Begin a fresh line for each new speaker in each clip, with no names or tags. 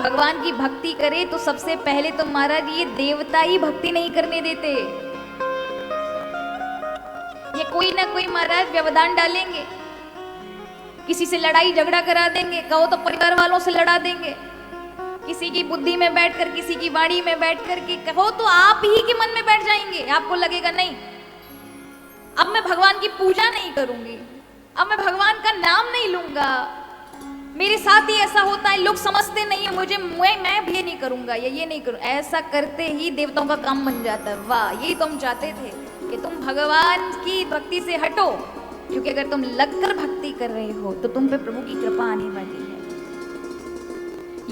भगवान की भक्ति करे तो सबसे पहले तो महाराज ये देवता ही भक्ति नहीं करने देते। ये कोई ना कोई महाराज व्यवधान डालेंगे, किसी से लड़ाई झगड़ा करा देंगे, कहो तो परिवार वालों से लड़ा देंगे, किसी की बुद्धि में बैठकर, किसी की वाणी में बैठकर के कहो तो आप ही के मन में बैठ जाएंगे। आपको लगेगा नहीं अब मैं भगवान की पूजा नहीं करूंगी, अब मैं भगवान का नाम नहीं लूंगा, मेरे साथ ही ऐसा होता है, लोग समझते नहीं है मुझे, मैं भी ये नहीं करूंगा या ये नहीं करूँ। ऐसा करते ही देवताओं का काम बन जाता है। वाह, यही तो हम चाहते थे कि तुम भगवान की भक्ति से हटो, क्योंकि अगर तुम लगकर भक्ति कर रहे हो तो तुम पे प्रभु की कृपा आने वाली है।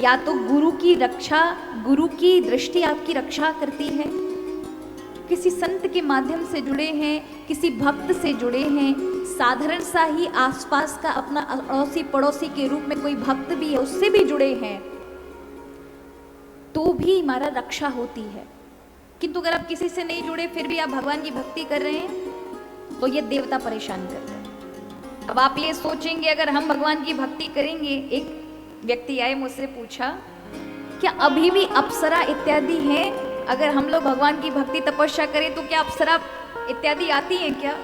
या तो गुरु की रक्षा, गुरु की दृष्टि आपकी रक्षा करती है, किसी संत के माध्यम से जुड़े हैं, किसी भक्त से जुड़े हैं, साधारण सा ही आसपास का अपना अड़ोसी पड़ोसी के रूप में कोई भक्त भी है, उससे भी जुड़े हैं, तो भी हमारा रक्षा होती है। किंतु अगर आप किसी से नहीं जुड़े फिर भी आप भगवान की भक्ति कर रहे हैं तो ये देवता परेशान कर रहे हैं। अब आप ये सोचेंगे अगर हम भगवान की भक्ति करेंगे, एक व्यक्ति आए मुझसे पूछा क्या अभी भी अप्सरा इत्यादि हैं, अगर हम लोग भगवान की भक्ति तपस्या करें तो क्या अप्सरा इत्यादि आती हैं क्या?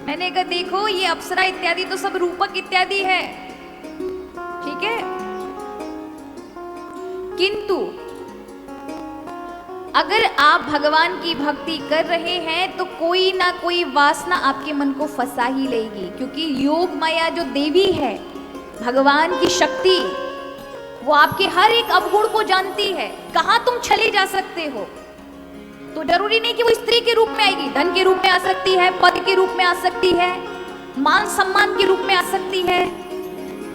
मैंने कहा देखो ये अप्सरा इत्यादि तो सब रूपक इत्यादि है, ठीक है, किंतु अगर आप भगवान की भक्ति कर रहे हैं तो कोई ना कोई वासना आपके मन को फंसा ही लेगी, क्योंकि योग माया जो देवी है, भगवान की शक्ति, वो आपके हर एक अवगुण को जानती है, कहां तुम चले जा सकते हो। तो जरूरी नहीं कि वो स्त्री के रूप में आएगी, धन के रूप में आ सकती है, पद के रूप में आ सकती है, मान सम्मान के रूप में आ सकती है,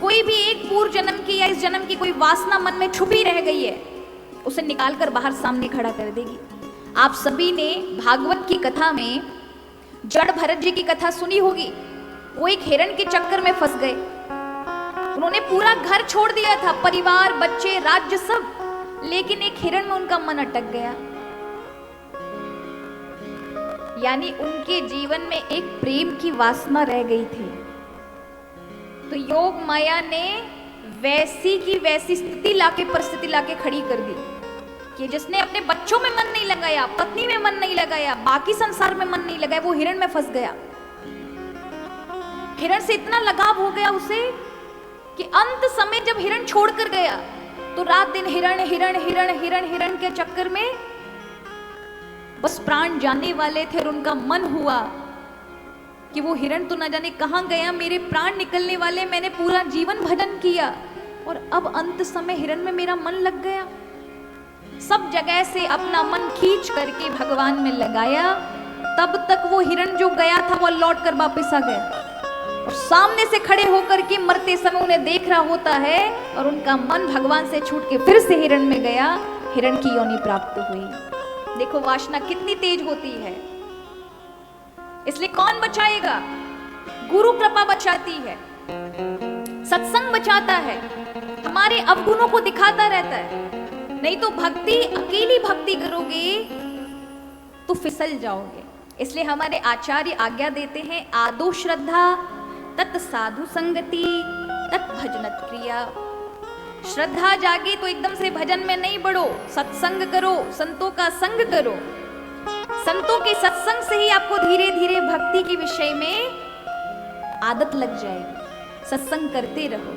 कोई भी एक पूर्व जन्म की या इस जन्म की कोई वासना मन में छुपी रह गई है, उसे निकालकर बाहर सामने खड़ा कर देगी। आप सभी ने भागवत की कथा में जड़ भरत जी की कथा सुनी होगी। वो एक हिरण के चक्कर में फंस गए, उन्होंने पूरा घर छोड़ दिया था, परिवार, बच्चे, राज्य सब, लेकिन एक हिरण में उनका मन अटक गया। यानी उनके जीवन में एक प्रेम की वासना रह गई थी। तो योग माया ने वैसी की वैसी स्थिति लाके, परिस्थिति लाके खड़ी कर दी कि जिसने अपने बच्चों में मन नहीं लगाया, पत्नी में मन नहीं लगाया, बाकी संसार में मन नहीं लगाया, वो हिरण में फंस गया। हिरण से इतना लगाव हो गया उसे कि अंत समय जब हिरण छोड़कर गया तो रात दिन हिरण हिरण हिरण हिरण हिरण के चक्कर में बस प्राण जाने वाले थे। और उनका मन हुआ कि वो हिरण तो न जाने कहां गया, मेरे प्राण निकलने वाले, मैंने पूरा जीवन भजन किया और अब अंत समय हिरण में मेरा मन लग गया। सब जगह से अपना मन खींच करके भगवान में लगाया, तब तक वो हिरण जो गया था वो लौट कर वापिस आ गया और सामने से खड़े होकर के मरते समय उन्हें देख रहा होता है और उनका मन भगवान से छूट के फिर से हिरण में गया, हिरण की योनि प्राप्त हुई। देखो वासना कितनी तेज होती है। इसलिए कौन बचाएगा? गुरु कृपा बचाती है, सत्संग बचाता है, हमारे अवगुणों को दिखाता रहता है। नहीं तो भक्ति, अकेली भक्ति करोगे तो फिसल जाओगे। इसलिए हमारे आचार्य आज्ञा देते हैं, आदो श्रद्धा तत् साधु संगति तत् भजनत क्रिया। श्रद्धा जागे तो एकदम से भजन में नहीं बढ़ो, सत्संग करो, संतों का संग करो। संतों के सत्संग से ही आपको धीरे धीरे भक्ति के विषय में आदत लग जाएगी। सत्संग करते रहो।